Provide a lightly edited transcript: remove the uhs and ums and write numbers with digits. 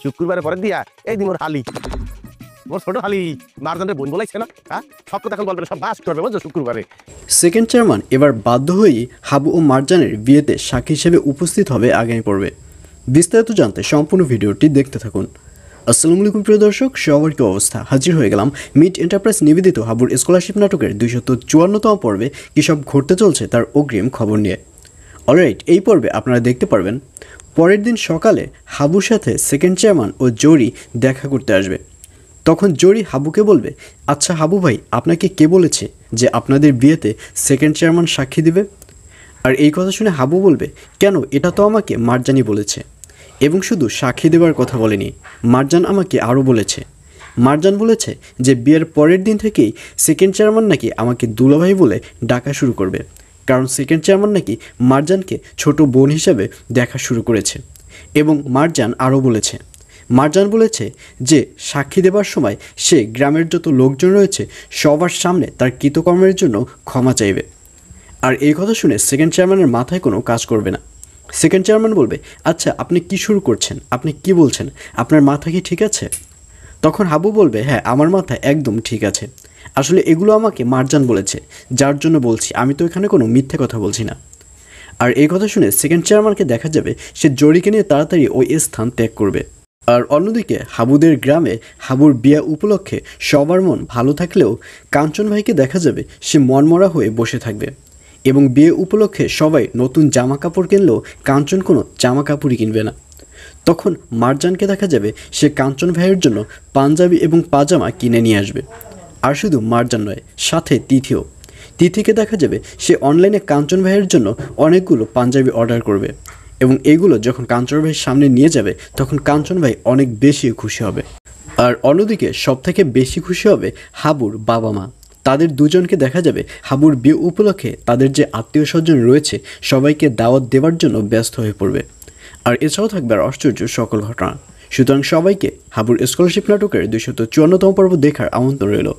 শুক্রবারে পরে দিয়া এই দিন ওর হালি ওর ছোট হালি মারজানের বোন বলাইছে না হ্যাঁ সব কথা এখন বলবে সব বাস করবে বুঝছো শুক্রবারে। সেকেন্ড চেয়ারম্যান এবার বাধ্য হয়েই হাবু ও মারজানের বিয়েতে সাক্ষী হিসেবে উপস্থিত হবে আগামী পর্বে। বিস্তারিত জানতে সম্পূর্ণ ভিডিওটি দেখতে থাকুন। আসসালামু আলাইকুম প্রিয় দর্শক, সবার কি অবস্থা? হাজির হয়ে গেলাম মিট এন্টারপ্রাইজ নিবেদিত হাবুর স্কলারশিপ নাটকের 254তম পর্বে কী সব ঘটতে চলছে তার অগ্রিম খবর নিয়ে। অলরাইট, এই পর্বে আপনারা দেখতে পারবেন পরের দিন সকালে হাবুর সাথে সেকেন্ড চেয়ারম্যান ও জরি দেখা করতে আসবে। তখন জরি হাবুকে বলবে, আচ্ছা হাবু ভাই, আপনাকে কে বলেছে যে আপনাদের বিয়েতে সেকেন্ড চেয়ারম্যান সাক্ষী দিবে? আর এই কথা শুনে হাবু বলবে, কেন, এটা তো আমাকে মারজানই বলেছে। এবং শুধু সাক্ষী দেওয়ার কথা বলেনি, মারজান আমাকে আরও বলেছে। মারজান বলেছে যে বিয়ের পরের দিন থেকেই সেকেন্ড চেয়ারম্যান নাকি আমাকে দুলাভাই বলে ডাকা শুরু করবে, কারণ সেকেন্ড চেয়ারম্যান নাকি মারজানকে ছোট বোন হিসেবে দেখা শুরু করেছে। এবং মারজান বলেছে যে সাক্ষী দেবার সময় সে গ্রামের যত লোকজন রয়েছে সবার সামনে তার কৃতকর্মের জন্য ক্ষমা চাইবে। আর এই কথা শুনে সেকেন্ড চেয়ারম্যানের মাথায় কোনো কাজ করবে না। সেকেন্ড চেয়ারম্যান বলবে, আচ্ছা আপনি কি শুরু করছেন, আপনি কি বলছেন, আপনার মাথা কি ঠিক আছে? তখন হাবু বলবে, হ্যাঁ আমার মাথা একদম ঠিক আছে, আসলে এগুলো আমাকে মারজান বলেছে, যার জন্য বলছি, আমি তো এখানে কোনো মিথ্যে কথা বলছি না। আর এই কথা শুনে সেকেন্ড চেয়ারম্যানকে দেখা যাবে সে জরিকে নিয়ে তাড়াতাড়ি ওই স্থান ত্যাগ করবে। আর অন্যদিকে হাবুদের গ্রামে হাবুর বিয়ে উপলক্ষে সবার মন ভালো থাকলেও কাঞ্চন ভাইকে দেখা যাবে সে মনমরা হয়ে বসে থাকবে। এবং বিয়ে উপলক্ষে সবাই নতুন জামা কাপড় কিনলেও কাঞ্চন কোনো জামা কাপড়ই কিনবে না। তখন মারজানকে দেখা যাবে সে কাঞ্চন ভাইয়ের জন্য পাঞ্জাবি এবং পাজামা কিনে নিয়ে আসবে। আর শুধু মারজান নয়, সাথে তিথিকে দেখা যাবে সে অনলাইনে কাঞ্চন ভাইয়ের জন্য অনেকগুলো পাঞ্জাবি অর্ডার করবে। এবং এগুলো যখন কাঞ্চন ভাইয়ের সামনে নিয়ে যাবে তখন কাঞ্চন ভাই অনেক বেশি খুশি হবে। আর অন্যদিকে সবথেকে বেশি খুশি হবে হাবুর বাবা মা। তাদের দুজনকে দেখা যাবে হাবুর বিয়ে উপলক্ষে তাদের যে আত্মীয় স্বজন রয়েছে সবাইকে দাওয়াত দেওয়ার জন্য ব্যস্ত হয়ে পড়বে। আর এছাড়াও থাকবে আর আশ্চর্য সকল ঘটনা। সুতরাং সবাইকে হাবুর স্কলারশিপ নাটকের 254তম পর্ব দেখার আমন্ত্রণ রইল।